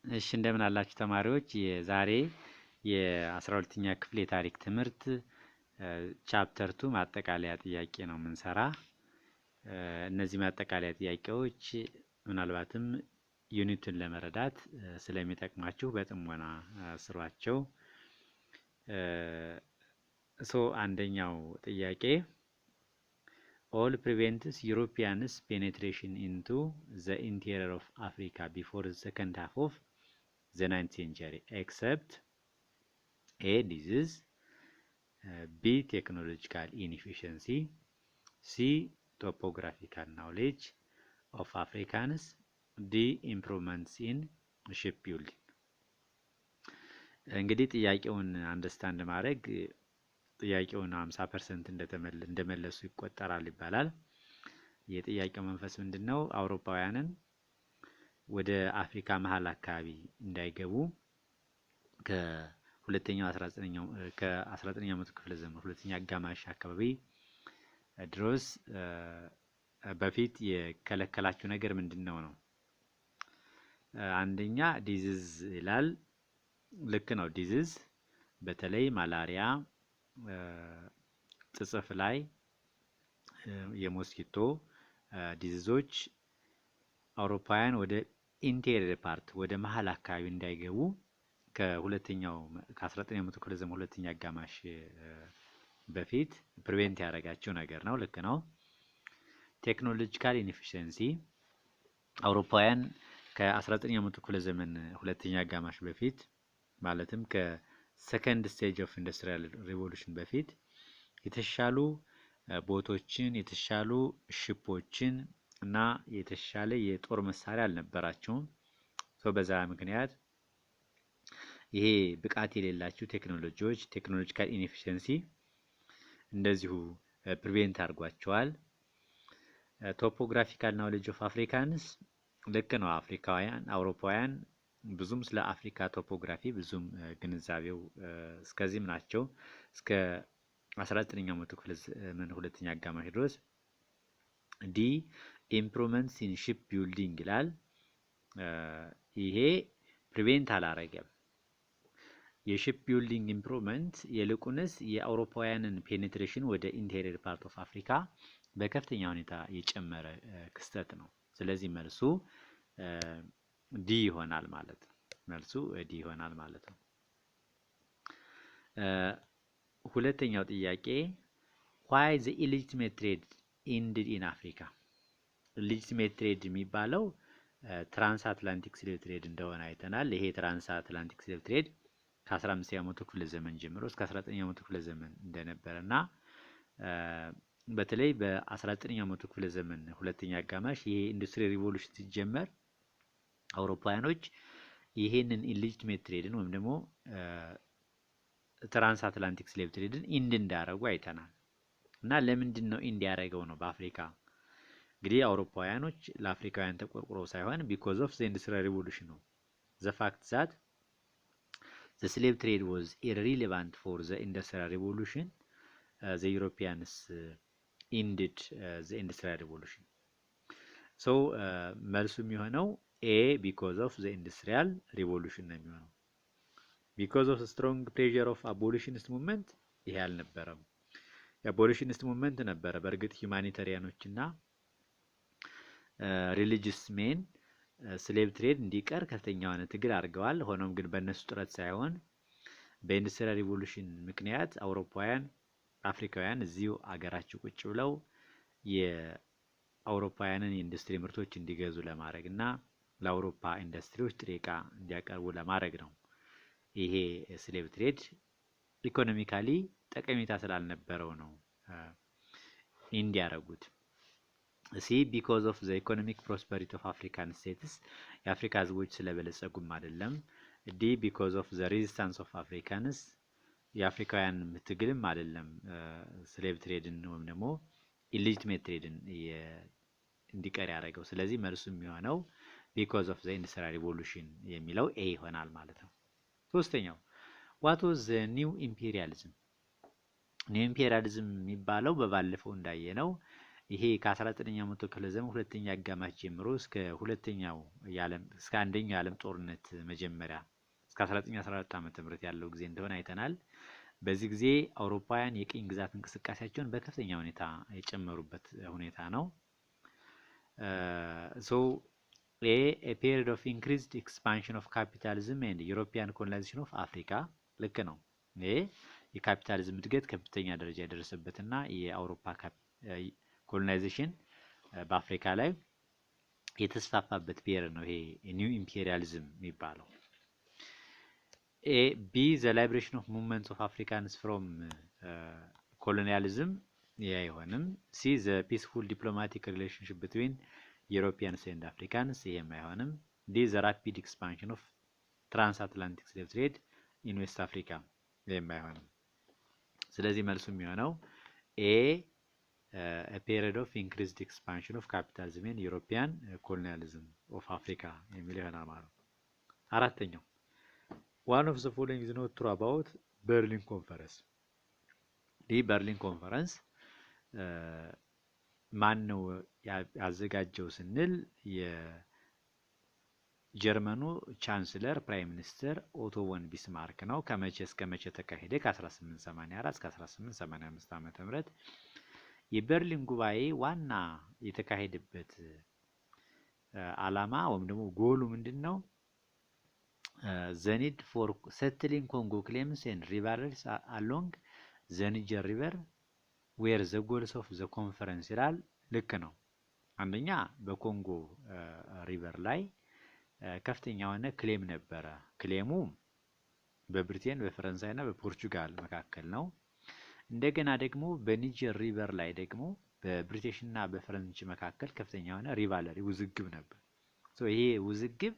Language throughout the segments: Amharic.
እሺ እንደምን አላችሁ ተማሪዎች? የዛሬ የ12ኛ ክፍል የታሪክ ትምህርት ቻፕተር 2 ማጠቃለያ ጥያቄ ነው የምንሰራ። እነዚህ ማጠቃለያ ጥያቄዎች ምናልባትም ዩኒቱን ለመረዳት ስለሚጠቅማችሁ በጥሞና ስሯቸው። አንደኛው ጥያቄ all prevents Europeans penetration into the interior of Africa before the second half of the 9th century except A. disease, B. technological inefficiency, C. topographical knowledge of Africans, D. improvements in shipbuilding። እንግዲህ ጥያቄውን አንደርስታንድ ማድረግ ጥያቄውን 50% እንደመለሱ ይቆጠራል ይባላል። የጥያቄው መንፈስ ምንድነው? አውሮፓውያንን ወደ አፍሪካ መሃል አካባቢ እንዳይገቡ ከ19ኛው መቶ ክፍለ ዘመን ሁለተኛ አጋማሽ አካባቢ ድረስ በፊት የከለከላቸው ነገር ምንድነው ነው? አንደኛ ዲዚዝ ይላል። ልክ ነው። ዲዚዝ በተለይ ማላሪያ፣ ጽጽፍ ላይ የሞስኪቶ ዲዚዞች አውሮፓውያን ወደ ኢንቴሪየር ፓርት ወደ መሃል አካባቢ እንዳይገቡ ከ19ኛው መቶ ክፍለ ዘመን ሁለተኛ አጋማሽ በፊት ፕሪቬንት ያደረጋቸው ነገር ነው። ልክ ነው። ቴክኖሎጂካል ኢንኤፊሺየንሲ አውሮፓውያን ከ19ኛው መቶ ክፍለ ዘመን ሁለተኛ አጋማሽ በፊት ማለትም ከሰከንድ ስቴጅ ኦፍ ኢንዱስትሪያል ሪቮሉሽን በፊት የተሻሉ ቦቶችን፣ የተሻሉ ሽፖችን እና የተሻለ የጦር መሳሪያ አልነበራቸውም። በዛ ምክንያት ይሄ ብቃት የሌላቸው ቴክኖሎጂዎች ቴክኖሎጂካል ኢንኤፊሺየንሲ እንደዚሁ ፕሪቬንት አድርጓቸዋል። ቶፖግራፊካል ናውሌጅ ኦፍ አፍሪካንስ ልክ ነው። አውሮፓውያን ብዙም ስለ አፍሪካ ቶፖግራፊ ብዙም ግንዛቤው እስከዚህም ናቸው። እስከ 19ኛው መቶ ክፍለ ዘመን ሁለተኛ አጋማሽ ድረስ ዲ ኢምፕሩቭመንትስ ኢን ሺፕ ቢልዲንግ ይላል። ይሄ ፕሪቬንት አላረገም። የሺፕ ቢልዲንግ ኢምፕሩቭመንት ይልቁንስ የአውሮፓውያንን ፔኔትሬሽን ወደ ኢንቴሪየር ፓርት ኦፍ አፍሪካ በከፍተኛ ሁኔታ የጨመረ ክስተት ነው። ስለዚህ መልሱ ዲ ይሆናል ማለት ነው። መልሱ ዲ ይሆናል ማለት ነው። ሁለተኛው ጥያቄ why the illegitimate trade ended in Africa? illegitimate trade የሚባለው ትራንስ አትላንቲክ ስሌቭ ትሬድ እንደሆነ አይተናል። ይሄ ትራንስ አትላንቲክ ስሌቭ ትሬድ ከ15ኛው መቶ ክፍለ ዘመን ጀምሮ እስከ 19ኛው መቶ ክፍለ ዘመን እንደነበረና በተለይ በ19ኛው መቶ ክፍለ ዘመን ሁለተኛ አጋማሽ ይሄ ኢንዱስትሪ ሪቮሉሽን ሲጀመር አውሮፓውያኖች ይሄንን ኢሊጂቲሜት ትሬድን ወይም ደግሞ ትራንስ አትላንቲክ ስሌቭ ትሬድን ኢንድ እንዳደረጉ አይተናል። እና ለምንድን ነው ኢንድ ያደረገው ነው? በአፍሪካ እንግዲህ አውሮፓውያኖች ለአፍሪካውያን ተቆርቁረው ሳይሆን because of the industrial revolution ነው። the fact that the slave trade was irrelevant for the industrial revolution, the Europeans ended the industrial revolution. so መልሱ የሚሆነው A because of the industrial revolution ነው የሚሆነው። because of strong pressure of abolitionist movement ይሄ አልነበረም። የአቦሊሽኒስት ሙቭመንት ነበረ። በእርግጥ ሁማኒታሪያኖች እና ሪሊጂየስ ሜን ስሌቭ ትሬድ እንዲቀር ከፍተኛ የሆነ ትግል አድርገዋል። ሆኖም ግን በእነሱ ጥረት ሳይሆን በኢንዱስትሪያል ሪቮሉሽን ምክንያት አውሮፓውያን አፍሪካውያን እዚሁ አገራቸው ቁጭ ብለው የአውሮፓውያንን የኢንዱስትሪ ምርቶች እንዲገዙ ለማድረግ እና ለአውሮፓ ኢንዱስትሪዎች ጥሬ ዕቃ እንዲያቀርቡ ለማድረግ ነው። ይሄ ስሌቭ ትሬድ ኢኮኖሚካሊ ጠቀሜታ ስላልነበረው ነው እንዲያረጉት። ሲ because of the economic prosperity of African states የአፍሪካ ህዝቦች ስለበለጸጉም አይደለም። ዲ because of the resistance of Africans የአፍሪካውያን ትግልም አይደለም ስሌቭ ትሬድን ወይም ደግሞ ኢሊጂቲሜት ትሬድን እንዲቀር ያደረገው። ስለዚህ መልሱ የሚሆነው because of the industrial revolution የሚለው ኤ ይሆናል ማለት ነው። ሶስተኛው what was the new imperialism? ኒው ኢምፔሪያሊዝም የሚባለው በባለፈው እንዳየነው ይሄ ከ19ኛው መቶ ክፍለ ዘመን ሁለተኛ አጋማሽ ጀምሮ እስከ አንደኛው የዓለም ጦርነት መጀመሪያ እስከ 1914 ዓመተ ምህረት ያለው ጊዜ እንደሆነ አይተናል። በዚህ ጊዜ አውሮፓውያን የቅኝ ግዛት እንቅስቃሴያቸውን በከፍተኛ ሁኔታ የጨመሩበት ሁኔታ ነው። a period of increased expansion of capitalism and European colonization of Africa ልክ ነው። ይሄ የካፒታሊዝም እድገት ከፍተኛ ደረጃ የደረሰበትና የአውሮፓ ኮሎናይዜሽን በአፍሪካ ላይ የተስፋፋበት ፔሪድ ነው። ይሄ ኒው ኢምፔሪያሊዝም የሚባለው። B the liberation of movements of Africans from colonialism ይሄ አይሆንም። C the peaceful diplomatic relationship between Europeans and Africans ይሄም አይሆንም። D the rapid expansion of transatlantic slave trade in West Africa ይሄም አይሆንም። ስለዚህ መልሱ የሚሆነው a period of increased expansion of capitalism and European colonialism of Africa የሚል ይሆናል ማለት ነው። አራተኛው one of the following is not true about Berlin Conference። ይህ በርሊን ኮንፈረንስ ማን ነው ያዘጋጀው ስንል የጀርመኑ ቻንስለር ፕራይም ሚኒስተር ኦቶ ቮን ቢስማርክ ነው። ከመቼ እስከ መቼ ተካሄደ? ከ1884 እስከ 1885 ዓመተ ምህረት የበርሊን ጉባኤ ዋና የተካሄደበት ዓላማ ወይም ደግሞ ጎሉ ምንድነው? the need for settling Congo claims and rivers along the Niger River where the goals of the conference ይላል። ልክ ነው። አንደኛ በኮንጎ ሪቨር ላይ ከፍተኛ የሆነ ክሌም ነበረ። ክሌሙ በብሪቴን በፈረንሳይና በፖርቹጋል መካከል ነው። እንደገና ደግሞ በኒጀር ሪቨር ላይ ደግሞ በብሪቲሽና በፈረንች መካከል ከፍተኛ የሆነ ሪቫለሪ ውዝግብ ነበር። ይሄ ውዝግብ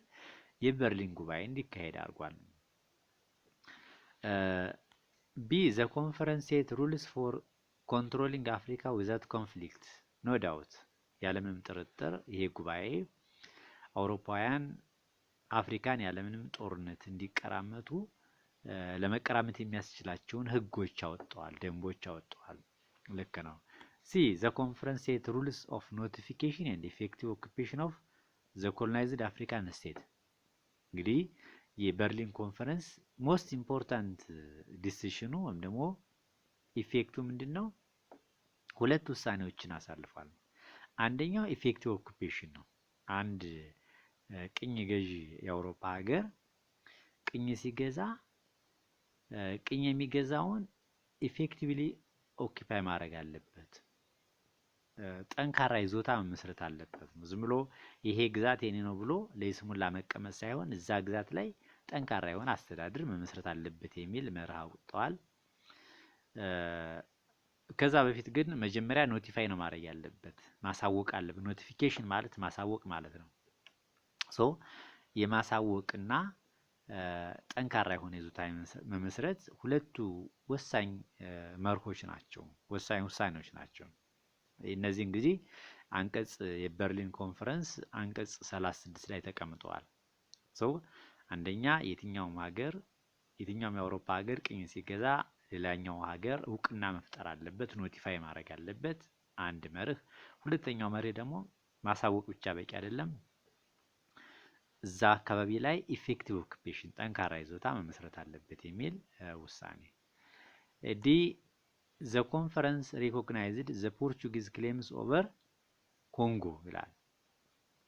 የበርሊን ጉባኤ እንዲካሄድ አድርጓል። B the conference set rules for controlling Africa without conflict no doubt ያለምንም ጥርጥር ይሄ ጉባኤ አውሮፓውያን አፍሪካን ያለምንም ጦርነት እንዲቀራመቱ ለመቀራመት የሚያስችላቸውን ህጎች አወጣዋል፣ ደንቦች አወጣዋል። ልክ ነው። C the conference set rules of notification and effective occupation of the colonized African state። እንግዲህ የበርሊን ኮንፈረንስ ሞስት ኢምፖርታንት ዲሲሽኑ ወይም ደግሞ ኢፌክቱ ምንድነው? ሁለት ውሳኔዎችን አሳልፏል። አንደኛው ኢፌክቲቭ ኦኩፔሽን ነው። አንድ ቅኝ ገዢ የአውሮፓ ሀገር ቅኝ ሲገዛ ቅኝ የሚገዛውን ኢፌክቲቭሊ ኦኪፓይ ማድረግ አለበት። ጠንካራ ይዞታ መመስረት አለበት። ዝም ብሎ ይሄ ግዛት የኔ ነው ብሎ ለይስሙላ መቀመጥ ሳይሆን እዛ ግዛት ላይ ጠንካራ የሆነ አስተዳደር መመስረት አለበት የሚል መርህ አውጥተዋል። ከዛ በፊት ግን መጀመሪያ ኖቲፋይ ነው ማድረግ ያለበት፣ ማሳወቅ አለበት። ኖቲፊኬሽን ማለት ማሳወቅ ማለት ነው። የማሳወቅና ጠንካራ የሆነ ይዞታ መመስረት ሁለቱ ወሳኝ መርሆች ናቸው፣ ወሳኝ ውሳኔዎች ናቸው። እነዚህ እንግዲህ አንቀጽ የበርሊን ኮንፈረንስ አንቀጽ 36 ላይ ተቀምጠዋል። አንደኛ የትኛውም የአውሮፓ ሀገር ቅኝ ሲገዛ ሌላኛው ሀገር እውቅና መፍጠር አለበት፣ ኖቲፋይ ማድረግ አለበት፣ አንድ መርህ። ሁለተኛው መርህ ደግሞ ማሳወቅ ብቻ በቂ አይደለም፣ እዛ አካባቢ ላይ ኢፌክቲቭ ኦኩፔሽን ጠንካራ ይዞታ መመስረት አለበት የሚል ውሳኔ። ዲ the conference recognized the Portuguese claims over Congo ይላል።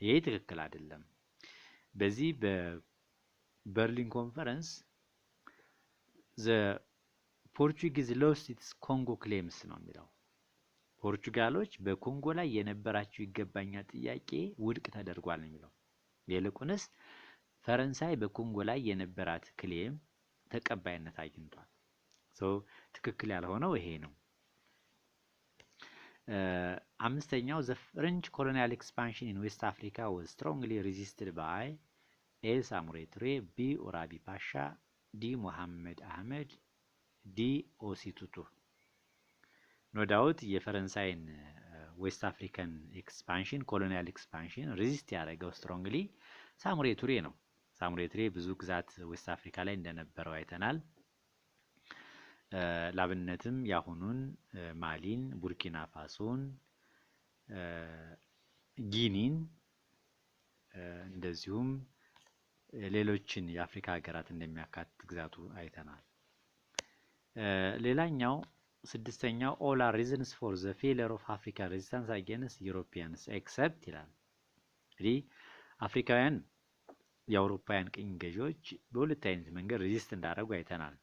ይሄ ትክክል አይደለም። በዚህ በበርሊን ኮንፈረንስ the Portuguese lost its Congo claims ነው የሚለው። ፖርቹጋሎች በኮንጎ ላይ የነበራቸው ይገባኛል ጥያቄ ውድቅ ተደርጓል ነው የሚለው። ይልቁንስ ፈረንሳይ በኮንጎ ላይ የነበራት ክሌም ተቀባይነት አግኝቷል። ትክክል ያልሆነው ይሄ ነው። አምስተኛው the French colonial expansion in West Africa was strongly resisted by A. Samouraï Touré, B. Orabi Pasha, D. Mohammed Ahmed, D. Osei Tutu። ኖ ዳውት የፈረንሳይን ዌስት አፍሪካን ኤክስፓንሽን ኮሎኒያል ኤክስፓንሽን ሬዚስት ያደረገው ስትሮንግሊ ሳሞራይ ቱሬ ነው። ሳሞራይ ቱሬ ብዙ ግዛት ዌስት አፍሪካ ላይ እንደነበረው አይተናል። ላብነትም ያሁኑን ማሊን፣ ቡርኪና ፋሶን፣ ጊኒን እንደዚሁም ሌሎችን የአፍሪካ ሀገራት እንደሚያካትት ግዛቱ አይተናል። ሌላኛው ስድስተኛው ኦል አር ሪዝንስ ፎር ዘ ፌለር ኦፍ አፍሪካ ሬዚስታንስ አጌንስት ዩሮፒያንስ ኤክሰፕት ይላል። እንግዲህ አፍሪካውያን የአውሮፓውያን ቅኝ ገዢዎች በሁለት አይነት መንገድ ሬዚስት እንዳደረጉ አይተናል።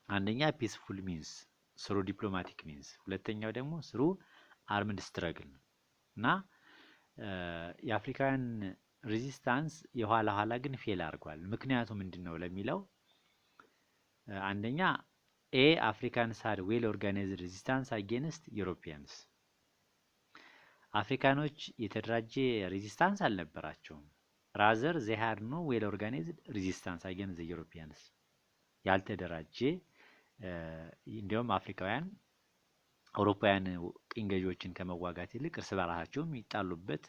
አንደኛ ፒስፉል ሚንስ ስሩ ዲፕሎማቲክ ሚንስ፣ ሁለተኛው ደግሞ ስሩ አርምድ ስትረግል ነው እና የአፍሪካውያን ሬዚስታንስ የኋላ ኋላ ግን ፌል አድርጓል። ምክንያቱ ምንድነው ለሚለው አንደኛ አፍሪካንስ ሃድ ዌል ኦርጋናይዝድ ሬዚስታንስ አጌንስት ዩሮፒያንስ፣ አፍሪካኖች የተደራጀ ሬዚስታንስ አልነበራቸውም። ራዘር ዜ ሃድ ኖ ዌል ኦርጋናይዝድ ሬዚስታንስ አጌንስት ዩሮፒያንስ፣ ያልተደራጀ እንዲሁም አፍሪካውያን አውሮፓውያን ቅኝ ገዢዎችን ከመዋጋት ይልቅ እርስ በራሳቸው የሚጣሉበት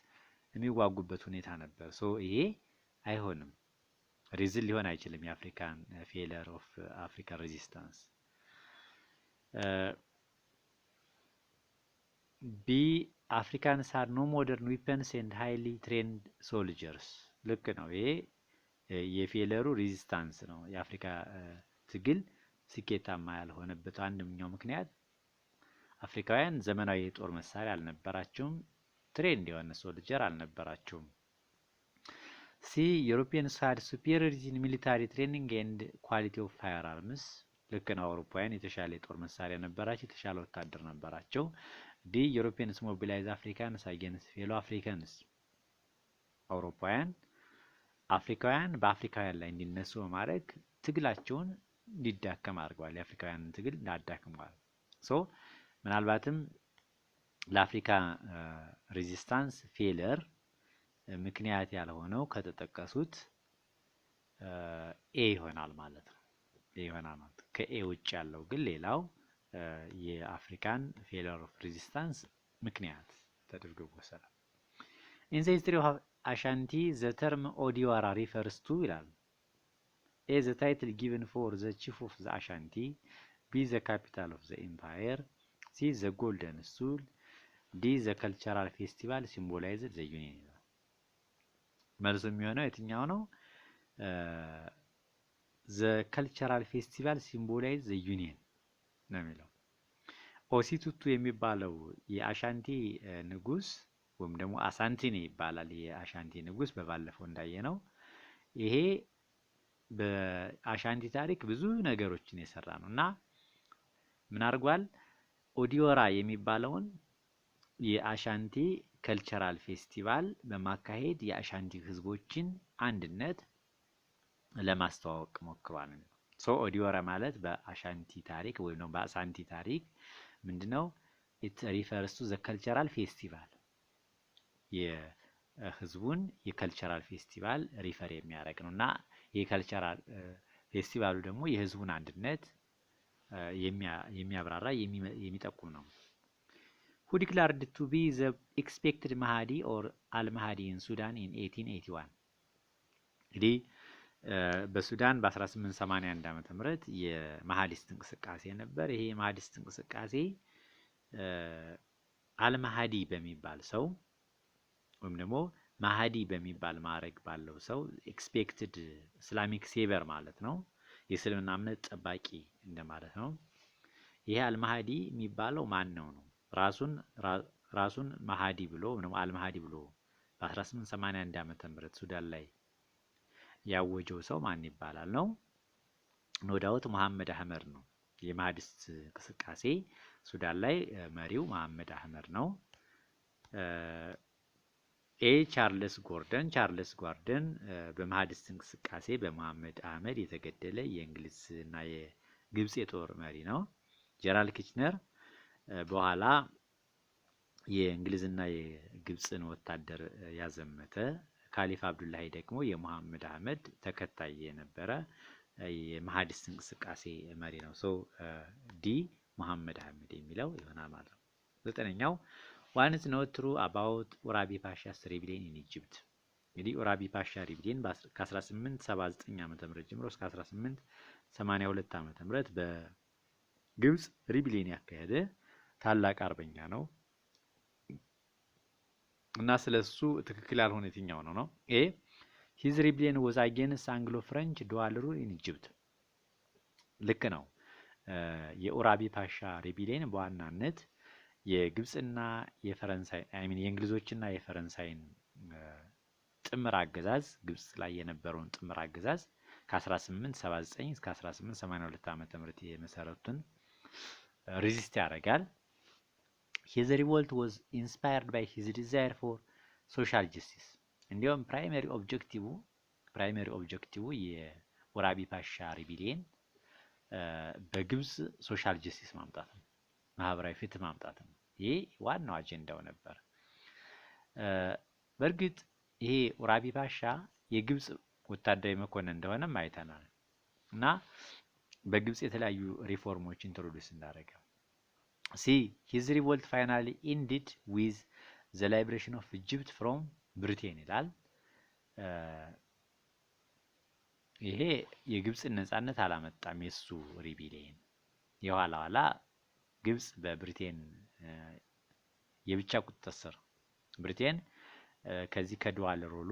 የሚዋጉበት ሁኔታ ነበር። ሶ ይሄ አይሆንም፣ ሪዝን ሊሆን አይችልም የአፍሪካን ፌለር ኦፍ አፍሪካን ሬዚስታንስ። ቢ አፍሪካንስ ሃድ ኖ ሞደርን ዊፐንስ ኤንድ ሃይሊ ትሬንድ ሶልጀርስ። ልክ ነው። ይሄ የፌለሩ ሬዚስታንስ ነው። የአፍሪካ ትግል ስኬታማ ያልሆነበት አንደኛው ምክንያት አፍሪካውያን ዘመናዊ የጦር መሳሪያ አልነበራቸውም፣ ትሬንድ የሆነ ሶልጀር አልነበራቸውም። ሲ ዩሮፒያንስ ሃድ ሱፔሪዮሪቲ ኢን ሚሊታሪ ትሬኒንግ ኤንድ ኳሊቲ ኦፍ ፋየር አርምስ። ልክ ነው። አውሮፓውያን የተሻለ የጦር መሳሪያ ነበራቸው፣ የተሻለ ወታደር ነበራቸው። ዲ ዩሮፒያንስ ሞቢላይዝ አፍሪካንስ አጌንስት ፌሎ አፍሪካንስ። አፍሪካውያን በአፍሪካውያን ላይ እንዲነሱ በማድረግ ትግላቸውን እንዲዳከም አድርገዋል። የአፍሪካውያንን ትግል እንዳዳክመዋል። ሶ ምናልባትም ለአፍሪካ ሬዚስታንስ ፌለር ምክንያት ያልሆነው ከተጠቀሱት ኤ ይሆናል ማለት ነው። ከኤ ውጭ ያለው ግን ሌላው የአፍሪካን ፌለር ኦፍ ሬዚስታንስ ምክንያት ተደርጎ ይወሰዳል። ኢን ዘ ሂስትሪ ኦፍ አሻንቲ ዘ ተርም ኦዲዋራ ሪፈርስ ቱ ይላል። ኤ ዘ ታይትል ጊቨን ፎር ዘ ቺፍ ኦፍ ዘ አሻንቲ፣ ቢ ዘ ካፒታል ኦፍ ዘ ኤምፓየር፣ ሲ ዘ ጎልደን ስቱል፣ ዲ ዘ ከልቸራል ፌስቲቫል ሲምቦላይዝድ ዘ ዩኒየን ይላል። መልሱ የሚሆነው የትኛው ነው? ዘ ከልቸራል ፌስቲቫል ሲምቦላይዝ ዘ ዩኒየን ነው የሚለው። ኦሲቱቱ የሚባለው የአሻንቲ ንጉስ ወይም ደግሞ አሳንቲኔ ይባላል። የአሻንቲ ንጉስ በባለፈው እንዳየነው ይሄ በአሻንቲ ታሪክ ብዙ ነገሮችን የሰራ ነው እና ምን አድርጓል? ኦዲዮራ የሚባለውን የአሻንቲ ከልቸራል ፌስቲቫል በማካሄድ የአሻንቲ ህዝቦችን አንድነት ለማስተዋወቅ ሞክሯል። ሶ ኦዲዮራ ማለት በአሻንቲ ታሪክ ወይም ነው በአሳንቲ ታሪክ ምንድነው? ኢት ሪፈርስ ቱ ዘ ከልቸራል ፌስቲቫል፣ የህዝቡን የከልቸራል ፌስቲቫል ሪፈር የሚያደርግ ነውና የከልቸራል ፌስቲቫሉ ደግሞ የህዝቡን አንድነት የሚያብራራ የሚጠቁም ነው። who declared to be the expected Mahdi or al-Mahdi in Sudan in 1881 እንግዲህ በሱዳን በ1881 ዓመተ ምህረት የማህዲስት እንቅስቃሴ ነበር። ይሄ የማህዲስት እንቅስቃሴ አልማሃዲ በሚባል ሰው ወይም ደግሞ ማሃዲ በሚባል ማዕረግ ባለው ሰው ኤክስፔክትድ ኢስላሚክ ሴቨር ማለት ነው፣ የእስልምና እምነት ጠባቂ እንደማለት ነው። ይሄ አልማሃዲ የሚባለው ማን ነው? ራሱን ማሃዲ ብሎ ነው አልማሃዲ ብሎ በ1881 ዓመተ ምህረት ሱዳን ላይ ያወጀው ሰው ማን ይባላል ነው? ኖ ዳውት መሐመድ አህመድ ነው። የማህዲስት እንቅስቃሴ ሱዳን ላይ መሪው መሐመድ አህመድ ነው። ቻርልስ ጎርደን በማህዲስት እንቅስቃሴ በመሐመድ አህመድ የተገደለ የእንግሊዝ እና የግብጽ የጦር መሪ ነው። ጀነራል ኪችነር በኋላ የእንግሊዝና የግብጽን ወታደር ያዘመተ፣ ካሊፋ አብዱላሂ ደግሞ የመሐመድ አህመድ ተከታይ የነበረ የማህዲስት እንቅስቃሴ መሪ ነው። ሶ ዲ መሐመድ አህመድ የሚለው ይሆናል ማለት ነው። ዘጠነኛው ዋን ኢዝ ኖት ትሩ አባውት ኡራቢ ፓሻስ ሪቢሊየን ኢን ኢጂፕት። እንግዲህ ኡራቢ ፓሻ ሪቢሊየን ከ1879 ዓመተ ምህረት ጀምሮ እስከ 1882 ዓመተ ምህረት በግብጽ ሪቢሊየን ያካሄደ ታላቅ አርበኛ ነው። እና ስለሱ ትክክል ያልሆነ የትኛው ነው? ኤ ሂዝ ሪቢሊየን ወዝ አጌንስት አንግሎ ፍሬንች ዱዋል ሩል ኢን ኢጅፕት። ልክ ነው። የኡራቢ ፓሻ ሪቢሊየን በዋናነት የግብጽና የፈረንሳይ የእንግሊዞችና የፈረንሳይን ጥምር አገዛዝ ግብጽ ላይ የነበረውን ጥምር አገዛዝ ከ1879 እስከ 1882 ዓመተ ምህረት የመሰረቱን ሪዚስት ያደርጋል። ሂዝ ሪቮልት ዋዝ ኢንስፓየርድ ባይ ሂዝ ዲዛየር ፎር ሶሻል ጀስቲስ። እንዲሁም ፕራይመሪ ኦብጀክቲቭ የኡራቢ ፓሻ ሪቢሊየን በግብጽ ሶሻል ጀስቲስ ማምጣት ነው፣ ማህበራዊ ፍትህ ማምጣት ነው። ይሄ ዋናው አጀንዳው ነበር። በእርግጥ ይሄ ኡራቢ ፓሻ የግብጽ ወታደራዊ መኮንን እንደሆነም አይተናል እና በግብጽ የተለያዩ ሪፎርሞች ኢንትሮዲዩስ እንዳደረገ። ሲ ሂዝ ሪቮልት ፋይናሊ ኢንዲድ ዊዝ ዘ ላይብሬሽን ኦፍ ኢጅፕት ፍሮም ብሪቴን ይላል። ይሄ የግብጽን ነጻነት አላመጣም። የሱ ሪቢሊየን የኋላ ኋላ ግብጽ በብሪቴን የብቻ ቁጥጥር ስር ብሪቴን ከዚህ ከዱዋል ሩሉ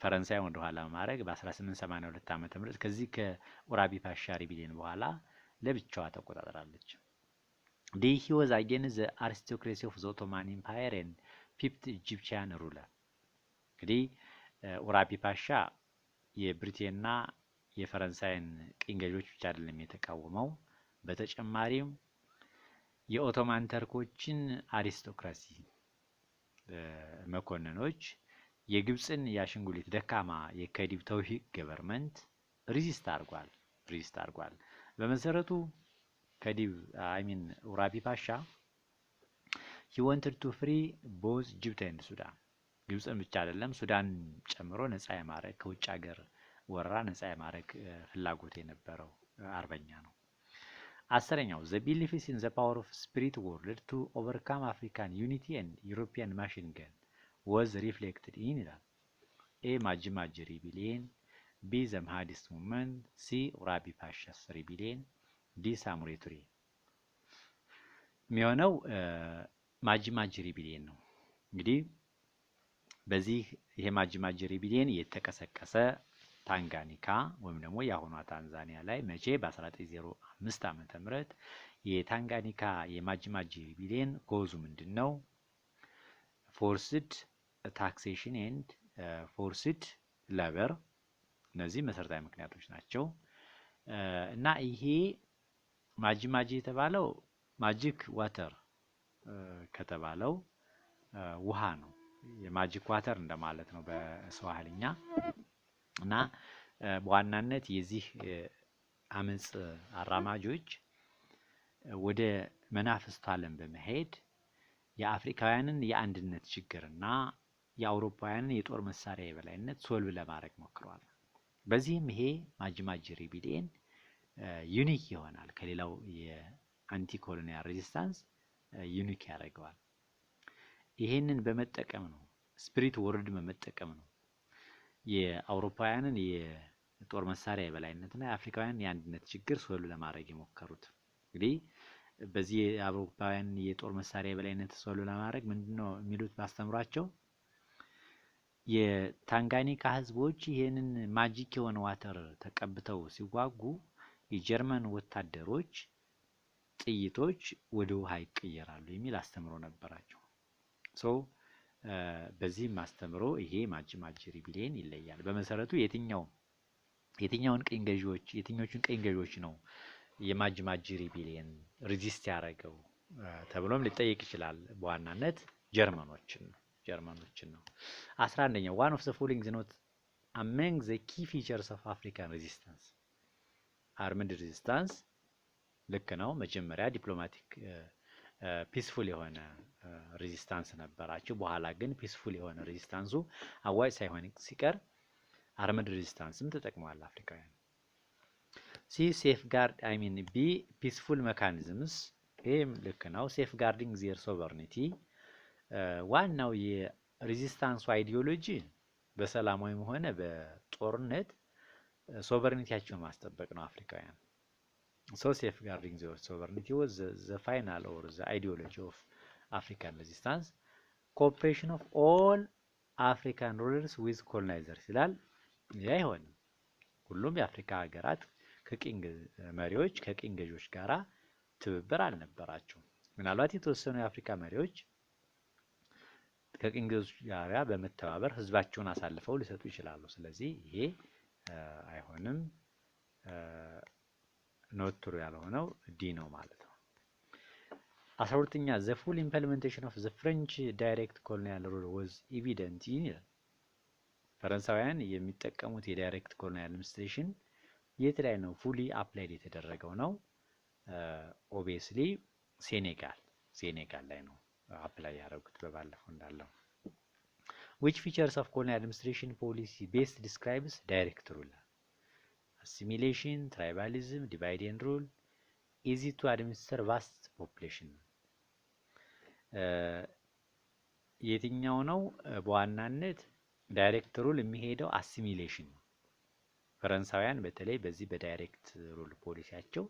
ፈረንሳይ ወደ ኋላ ማድረግ በ1882 ዓመተ ምህረት ከዚህ ከኡራቢ ፓሻ ሪቢሊየን በኋላ ለብቻዋ ተቆጣጥራለች። ሂ ዋዝ አጌንስት ዘ አሪስቶክራሲ ኦፍ ዘ ኦቶማን ኢምፓየር ኤንድ ፊፍት ኢጂፕሽያን ሩለር። እንግዲህ ኡራቢ ፓሻ የብሪቴንና የፈረንሳይን ቅኝ ገዢዎች ብቻ አይደለም የተቃወመው፣ በተጨማሪም የኦቶማን ተርኮችን አሪስቶክራሲ መኮንኖች የግብጽን የአሽንጉሊት ደካማ የከዲቭ ተውሂቅ ገቨርንመንት ሪዚስት አድርጓል። በመሰረቱ ከዲቭ ኡራቢ ፓሻ he wanted to free both Egypt and Sudan። ግብጽን ብቻ አይደለም ሱዳን ጨምሮ ነፃ የማድረግ ከውጭ ሀገር ወረራ ነፃ የማድረግ ፍላጎት የነበረው አርበኛ ነው። አስረኛው the beliefs in the power of spirit world to overcome African unity and European machine gun was reflected in ይላል። ኤ ማጂ ሪቢሊየን፣ ቢ the Mahdist movement፣ ሲ ኡራቢ ፓሻስ ሪቢሊየን፣ ዲ ሳሙሬ ቱሬ። የሚሆነው ማጂ ሪቢሊየን ነው። እንግዲህ በዚህ ይሄ ማጂ ሪቢሊየን የተቀሰቀሰ ታንጋኒካ ወይም ደግሞ የአሁኗ ታንዛኒያ ላይ መቼ በ1905 ዓመተ ምህረት የታንጋኒካ የማጂ ሪቢሊየን ኮዙ ምንድነው? ፎርስድ ታክሴሽን ኤንድ ፎርስድ ሌበር፣ እነዚህ መሰረታዊ ምክንያቶች ናቸው። እና ይሄ ማጂ የተባለው ማጂክ ዋተር ከተባለው ውሃ ነው። የማጂክ ዋተር እንደማለት ነው በስዋሂልኛ። እና በዋናነት የዚህ አመጽ አራማጆች ወደ መናፍስቱ ዓለም በመሄድ የአፍሪካውያንን የአንድነት ችግርና የአውሮፓውያንን የጦር መሳሪያ የበላይነት ሶልቭ ለማድረግ ሞክረዋል። በዚህም ይሄ ማጂ ሪቢሊየን ዩኒክ ይሆናል፣ ከሌላው የአንቲ ኮሎኒያል ሬዚስታንስ ዩኒክ ያደርገዋል። ይሄንን በመጠቀም ነው፣ ስፒሪት ወርልድ በመጠቀም ነው የአውሮፓውያንን የጦር መሳሪያ የበላይነትና የአፍሪካውያን የአንድነት ችግር ሶልቭ ለማድረግ የሞከሩት። እንግዲህ በዚህ የአውሮፓውያን የጦር መሳሪያ የበላይነት ሶልቭ ለማድረግ ምንድነው የሚሉት ባስተምሯቸው? የታንጋኒካ ህዝቦች ይሄንን ማጂክ የሆነ ዋተር ተቀብተው ሲዋጉ የጀርመን ወታደሮች ጥይቶች ወደ ውሃ ይቀየራሉ የሚል አስተምሮ ነበራቸው። በዚህ ማስተምሮ ይሄ ማጂ ሪቢሊየን ይለያል። በመሰረቱ የትኞቹን ቅኝ ገዢዎች ነው የማጂ ሪቢሊየን ሪዚስት ያደረገው ተብሎም ሊጠየቅ ይችላል። በዋናነት ጀርመኖችን ነው። 11ኛው one of the following is not among the key features of African resistance። አርምድ ሬዚስታንስ ልክ ነው። መጀመሪያ ዲፕሎማቲክ ፒስፉል የሆነ ሬዚስታንስ ነበራቸው። በኋላ ግን ፒስፉል የሆነ ሬዚስታንሱ አዋጭ ሳይሆን ሲቀር አርምድ ሬዚስታንስም ተጠቅመዋል አፍሪካውያን። ሲ ሴፍጋርድ ቢ ፒስፉል ሜካኒዝምስ፣ ይህም ልክ ነው። ሴፍጋርዲንግ ዜር ሶቨርኒቲ፣ ዋናው የሬዚስታንሱ አይዲዮሎጂ በሰላማዊም ሆነ በጦርነት ሶቨርኒቲያቸውን ማስጠበቅ ነው አፍሪካውያን። So safeguarding their sovereignty was the final or the ideology of African resistance። ኮኦፕሬሽን ኦፍ ኦል አፍሪካን ሩለርስ ዊዝ ኮሎናይዘርስ ይላል። ይህ አይሆንም። ሁሉም የአፍሪካ ሀገራት ከቅኝ መሪዎች ከቅኝ ገዢዎች ጋራ ትብብር አልነበራቸውም። ምናልባት የተወሰኑ የአፍሪካ መሪዎች ከቅኝ ገዢዎች ጋራ በመተባበር ህዝባቸውን አሳልፈው ሊሰጡ ይችላሉ። ስለዚህ ይሄ አይሆንም። ኖት ትሩ ያልሆነው ዲ ነው ማለት ነው። 12ኛ ዘ ፉል ኢምፕሊሜንቴሽን ኦፍ ዘ ፍሬንች ዳይሬክት ኮሎኒያል ሩል ዋዝ ኤቪደንት ይላል። ፈረንሳውያን የሚጠቀሙት የዳይሬክት ኮሎኒያል አድሚኒስትሬሽን የት ላይ ነው ፉሊ አፕላይድ የተደረገው ነው? ኦብቪየስሊ ሴኔጋል ላይ ነው አፕላይ ያደረጉት በባለፈው እንዳለው። which features of colonial administration policy best describes direct rule? assimilation, tribalism, divide and rule, easy to administer, vast population። የትኛው ነው በዋናነት ዳይሬክት ሩል የሚሄደው? አሲሚሌሽን ነው። ፈረንሳውያን በተለይ በዚህ በዳይሬክት ሩል ፖሊሲያቸው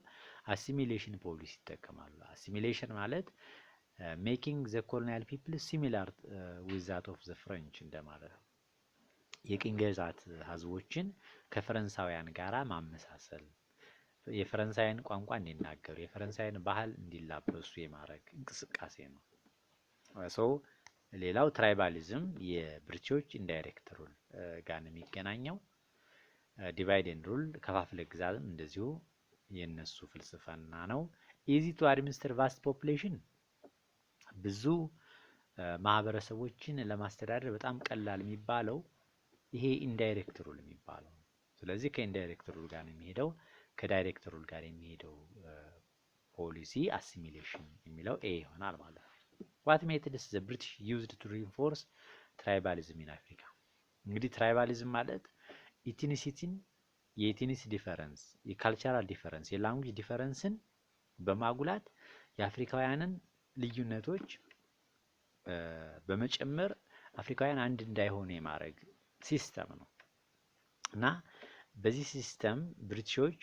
አሲሚሌሽን ፖሊሲ ይጠቀማሉ። አሲሚሌሽን ማለት ሜኪንግ ዘ ኮሎኒያል ፒፕል ሲሚላር ዊዝ ዛት ኦፍ ዘ ፍሬንች እንደማለት ነው። የቅኝ ግዛት ህዝቦችን ከፈረንሳውያን ጋራ ማመሳሰል፣ የፈረንሳይን ቋንቋ እንዲናገሩ፣ የፈረንሳይን ባህል እንዲላበሱ የማድረግ እንቅስቃሴ ነው። ሌላው ትራይባሊዝም የብሪቲሾች ኢንዳይሬክት ሩል ጋር ነው የሚገናኘው። ዲቫይድ ኤንድ ሩል ከፋፍለ ግዛትም እንደዚሁ የነሱ ፍልስፍና ነው። ኢዚ ቱ አድሚኒስተር ቫስት ፖፑሌሽን ብዙ ማህበረሰቦችን ለማስተዳደር በጣም ቀላል የሚባለው ይሄ ኢንዳይሬክት ሩል የሚባለው። ስለዚህ ከኢንዳይሬክት ሩል ጋር ነው የሚሄደው። ከዳይሬክት ሩል ጋር የሚሄደው ፖሊሲ አሲሚሌሽን የሚለው ኤ ይሆናል ማለት ነው። ዋት ሜተድስ ዘ ብሪቲሽ ዩዝድ ቱ ሪንፎርስ ትራይባሊዝም ኢን አፍሪካ? እንግዲህ ትራይባሊዝም ማለት ኢትኒሲቲን የኢትኒስ ዲፈረንስ፣ የካልቸራል ዲፈረንስ፣ የላንጉጅ ዲፈረንስን በማጉላት የአፍሪካውያንን ልዩነቶች በመጨመር አፍሪካውያን አንድ እንዳይሆኑ የማድረግ ሲስተም ነው እና በዚህ ሲስተም ብሪቲሾች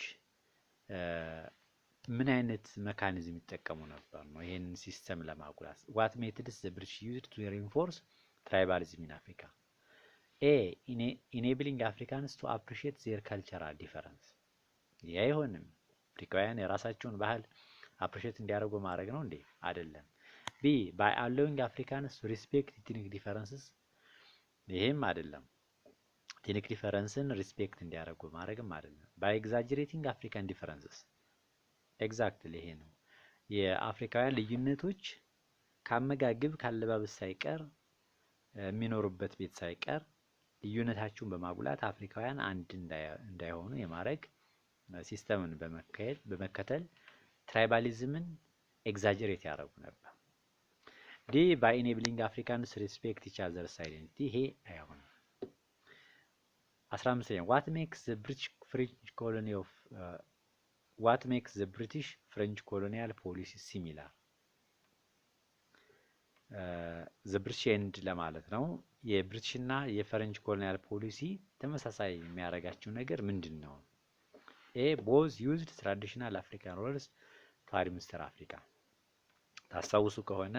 ምን አይነት ሜካኒዝም ይጠቀሙ ነበር ነው ይሄን ሲስተም ለማጉላት? ዋት ሜተድስ ዘ ብሪቲሽ ዩዝድ ቱ ሪንፎርስ ትራይባሊዝም ኢን አፍሪካ? ኤ ኢኔብሊንግ አፍሪካንስ ቱ አፕሪሺየት ዜር ካልቸራል ዲፈረንስ። ይህ አይሆንም። አፍሪካውያን የራሳቸውን ባህል አፕሪሺየት እንዲያደርጉ ማድረግ ነው እንዴ? አይደለም። ቢ ባይ አሎዊንግ አፍሪካንስ ቱ ሪስፔክት ኢትኒክ ዲፈረንስስ። ይሄም አይደለም። ኢትኒክ ዲፈረንስን ሪስፔክት እንዲያደርጉ ማድረግም አይደለም። ባይ ኤግዛጀሬቲንግ አፍሪካን ዲፈረንስስ። ኤግዛክትሊ ይሄ ነው። የአፍሪካውያን ልዩነቶች ከአመጋገብ ካለባበስ ሳይቀር የሚኖሩበት ቤት ሳይቀር ልዩነታቸውን በማጉላት አፍሪካውያን አንድ እንዳይሆኑ የማድረግ ሲስተምን በመከተል ትራይባሊዝምን ኤግዛጀሬት ያደርጉ ነበር። ዲ ባይ ኢኔብሊንግ አፍሪካንስ ሪስፔክት ኢች አዘርስ አይደንቲቲ። ይሄ አይሆንም። 15ኛ ዋት ሜክስ ዘ ብሪቲሽ ፍሬንች ኮሎኒ ኦፍ ዋት ሜክስ ዘ ብሪቲሽ ፍሬንች ኮሎኒያል ፖሊሲ ሲሚላር? ዘ ብሪቲሽ ኤንድ ለማለት ነው። የብሪቲሽና የፈረንች ኮሎኒያል ፖሊሲ ተመሳሳይ የሚያደርጋቸው ነገር ምንድን ነው? ኤ ቦዝ ዩዝድ ትራዲሽናል አፍሪካን ሩለርስ ቱ አድሚኒስተር አፍሪካ። ታስታውሱ ከሆነ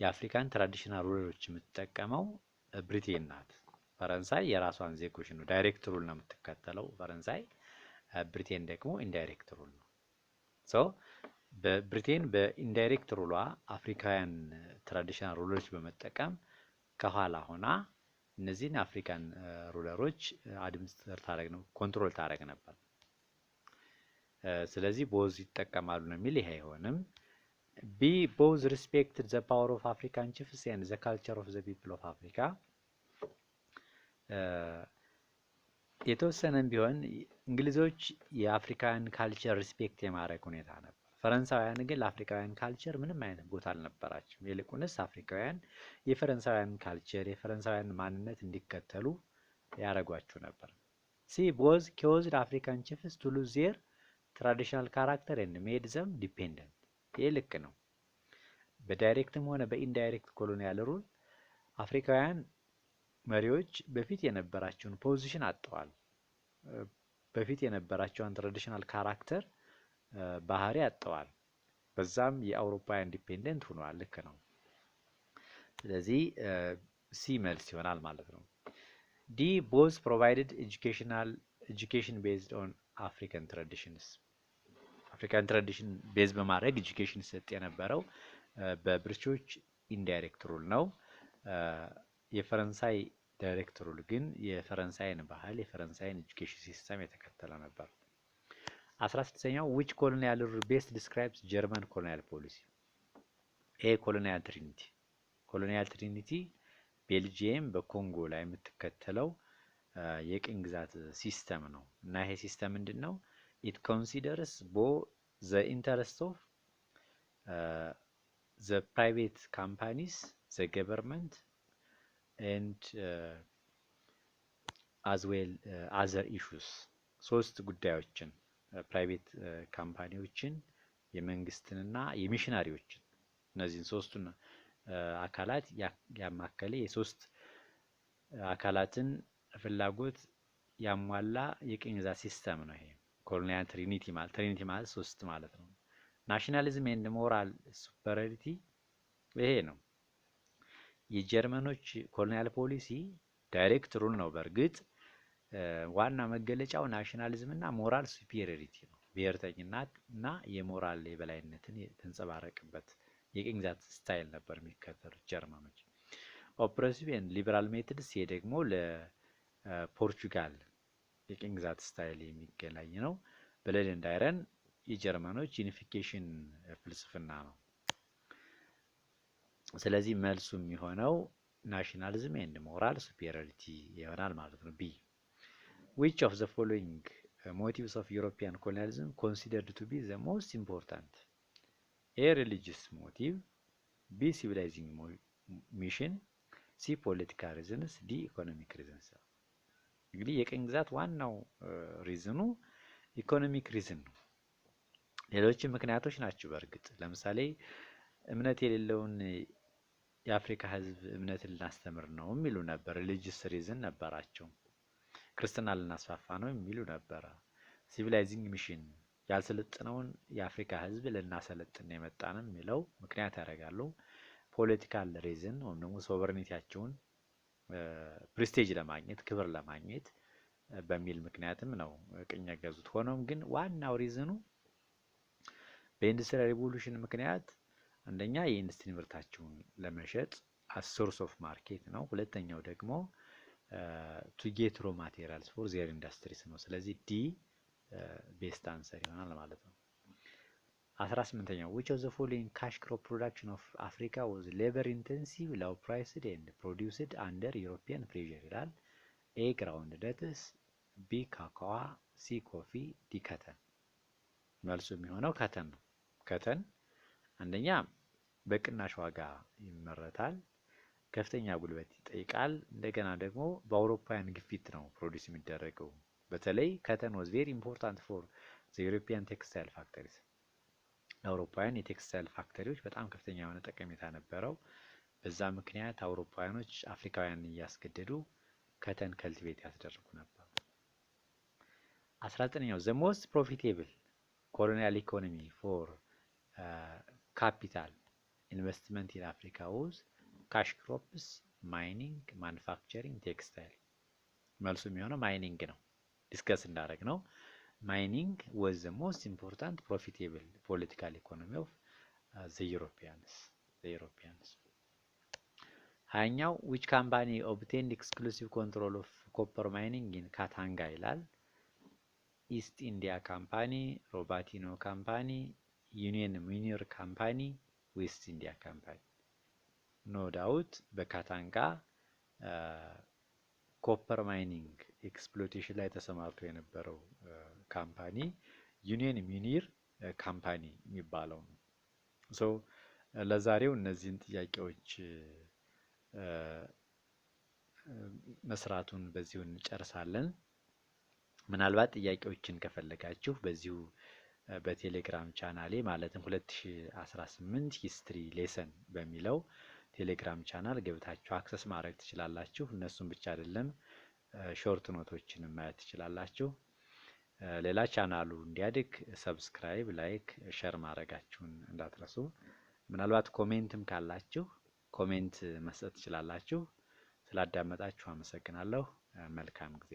የአፍሪካን ትራዲሽናል ሩለሮች የምትጠቀመው ብሪቴን ናት። ፈረንሳይ የራሷን ዜጎች ነው ዳይሬክት ሩል ነው የምትከተለው ፈረንሳይ። ብሪቴን ደግሞ ኢንዳይሬክት ሩል ነው። በብሪቴን በኢንዳይሬክት ሩሏ አፍሪካውያን ትራዲሽናል ሩለሮች በመጠቀም ከኋላ ሆና እነዚህን አፍሪካን ሩለሮች አድሚኒስተር ታደርግ ነው ኮንትሮል ታደርግ ነበር። ስለዚህ ቦዝ ይጠቀማሉ ነው የሚል። ይሄ አይሆንም። ቢ ቦዝ ሪስፔክትድ ዘ ፓወር ኦፍ አፍሪካን ቺፍስ ኤንድ ዘ ካልቸር ኦፍ ዘ ፒፕል ኦፍ አፍሪካ። የተወሰነም ቢሆን እንግሊዞች የአፍሪካን ካልቸር ሪስፔክት የማድረግ ሁኔታ ነበር። ፈረንሳውያን ግን ለአፍሪካውያን ካልቸር ምንም አይነት ቦታ አልነበራቸውም። ይልቁንስ አፍሪካውያን የፈረንሳውያን ካልቸር የፈረንሳውያን ማንነት እንዲከተሉ ያደርጓቸው ነበር። ሲ ቦዝ ኬውዝድ አፍሪካን ቺፍስ ቱ ሉዝ ዜር ትራዲሽናል ካራክተር ኤንድ ሜድ ዘም ዲፔንደንት። ይህ ልክ ነው። በዳይሬክትም ሆነ በኢንዳይሬክት ኮሎኒያል ሩል አፍሪካውያን መሪዎች በፊት የነበራቸውን ፖዚሽን አጥተዋል። በፊት የነበራቸውን ትራዲሽናል ካራክተር ባህሪ አጥተዋል። በዛም የአውሮፓውያን ዲፔንደንት ሆነዋል። ልክ ነው። ስለዚህ ሲ መልስ ይሆናል ማለት ነው። ዲ ቦዝ ፕሮቫይድድ ኤጁኬሽን ቤዝድ ኦን አፍሪካን ትራዲሽንስ። አፍሪካን ትራዲሽን ቤዝ በማድረግ ኤጁኬሽን ይሰጥ የነበረው በብሪቲሾች ኢንዳይሬክት ሩል ነው። የፈረንሳይ ዳይሬክት ሩል ግን የፈረንሳይን ባህል የፈረንሳይን ኤጁኬሽን ሲስተም የተከተለ ነበር። 16ኛው which colonial rule best describes German colonial policy? ኤ ኮሎኒያል ትሪኒቲ። ኮሎኒያል ትሪኒቲ ቤልጂየም በኮንጎ ላይ የምትከተለው የቅኝ ግዛት ሲስተም ነው እና ይሄ ሲስተም ምንድን ነው? ኢት ኮንሲደርስ ዘ ኢንተረስት ኦፍ ዘ ፕራይቬት ካምፓኒስ ዘ ገቨርንመንት ኤንድ አዝ ዌል አዘር ኢሹስ። ሶስት ጉዳዮችን ፕራይቬት ካምፓኒዎችን የመንግስትንና የሚሽናሪዎችን እነዚህን ሶስቱን አካላት ያማከለ የሶስት አካላትን ፍላጎት ያሟላ የቅኝ ግዛት ሲስተም ነው። ይሄ ኮሎኒያል ትሪኒቲ ማለት ሶስት ማለት ነው። ናሽናሊዝም ኤንድ ሞራል ሱፐሪዮሪቲ ይሄ ነው። የጀርመኖች ኮሎኒያል ፖሊሲ ዳይሬክት ሩል ነው። በእርግጥ ዋና መገለጫው ናሽናሊዝም እና ሞራል ሱፐሪዮሪቲ ነው። ብሔርተኝነት እና የሞራል የበላይነትን የተንጸባረቅበት የቅኝ ግዛት ስታይል ነበር የሚከተሉት ጀርመኖች። ኦፕሬሲቭ ኤንድ ሊበራል ሜትድስ ይሄ ደግሞ ለፖርቹጋል የቅኝ ግዛት ስታይል የሚገናኝ ነው። ብለድ ኤንድ አይረን የጀርመኖች ዩኒፊኬሽን ፍልስፍና ነው። ስለዚህ መልሱ የሚሆነው ናሽናሊዝም ኤንድ ሞራል ሱፐሪዮሪቲ ይሆናል ማለት ነው። ቢ which of the following motives of European colonialism considered to be the most important? A religious motive, B civilizing mission, C political reasons, D economic reasons። እንግዲህ የቅኝ ግዛት ዋናው ሪዝኑ ኢኮኖሚክ ሪዝን ነው። ሌሎችም ምክንያቶች ናቸው። በእርግጥ ለምሳሌ እምነት የሌለውን የአፍሪካ ሕዝብ እምነትን ልናስተምር ነው የሚሉ ነበር። ሪሊጂየስ ሪዝን ነበራቸው። ክርስትና ልናስፋፋ ነው የሚሉ ነበረ። ሲቪላይዚንግ ሚሽን ያልሰለጠነውን የአፍሪካ ህዝብ ልናሰለጥን የመጣንም የሚለው ምክንያት ያደርጋሉ። ፖለቲካል ሪዝን ወይም ደግሞ ሶቨርኒቲያቸውን ፕሪስቴጅ ለማግኘት ክብር ለማግኘት በሚል ምክንያትም ነው ቅኝ ገዙት። ሆኖም ግን ዋናው ሪዝኑ በኢንዱስትሪያል ሪቮሉሽን ምክንያት አንደኛ የኢንዱስትሪ ምርታቸውን ለመሸጥ ሶርስ ኦፍ ማርኬት ነው። ሁለተኛው ደግሞ ቱ ጌት ሮ ማቴሪያልስ ፎር ዜር ኢንዱስትሪስ ነው። ስለዚህ ዲ ቤስት አንሰር ይሆናል ማለት ነው። 18ኛው which of the following cash crop production of Africa was labor intensive, low priced and produced under European pressure ይላል። A ground nuts፣ B ካካዋ፣ C ኮፊ፣ D ከተን። መልሱ የሚሆነው ከተን ነው። ከተን አንደኛ በቅናሽ ዋጋ ይመረታል፣ ከፍተኛ ጉልበት ይጠይቃል። እንደገና ደግሞ በአውሮፓውያን ግፊት ነው ፕሮዲስ የሚደረገው። በተለይ ከተን was very important for the European textile factories። አውሮፓውያን የቴክስታይል ፋክተሪዎች በጣም ከፍተኛ የሆነ ጠቀሜታ ነበረው። በዛ ምክንያት አውሮፓውያኖች አፍሪካውያንን እያስገደዱ ከተን ከልቲቬት ያስደርጉ ነበር። 19ኛው the most profitable colonial economy for capital investment in Africa was cash crops, mining, manufacturing, textile። መልሱ የሚሆነው ማይኒንግ ነው። ዲስከስ እንዳደረግ ነው mining was the most important profitable political economy of the Europeans. ሀያኛው which company obtained exclusive control of copper mining in Katanga ይላል። ኢስት ኢንዲያ ካምፓኒ፣ ሮባቲኖ ካምፓኒ፣ ዩኒየን ሚኒር ካምፓኒ፣ ዌስት ኢንዲያ ካምፓኒ። ኖ ዳውት በካታንጋ ኮፐር ማይኒንግ ኤክስፕሎቴሽን ላይ ተሰማርቶ የነበረው ካምፓኒ ዩኒየን ሚኒር ካምፓኒ የሚባለው ነው። ሶ ለዛሬው እነዚህን ጥያቄዎች መስራቱን በዚሁ እንጨርሳለን። ምናልባት ጥያቄዎችን ከፈለጋችሁ በዚሁ በቴሌግራም ቻናሌ ማለትም 2018 ሂስትሪ ሌሰን በሚለው ቴሌግራም ቻናል ገብታችሁ አክሰስ ማድረግ ትችላላችሁ። እነሱም ብቻ አይደለም ሾርት ኖቶችን ማየት ትችላላችሁ። ሌላ ቻናሉ እንዲያድግ ሰብስክራይብ፣ ላይክ፣ ሼር ማድረጋችሁን እንዳትረሱ። ምናልባት ኮሜንትም ካላችሁ ኮሜንት መስጠት ትችላላችሁ። ስላዳመጣችሁ አመሰግናለሁ። መልካም ጊዜ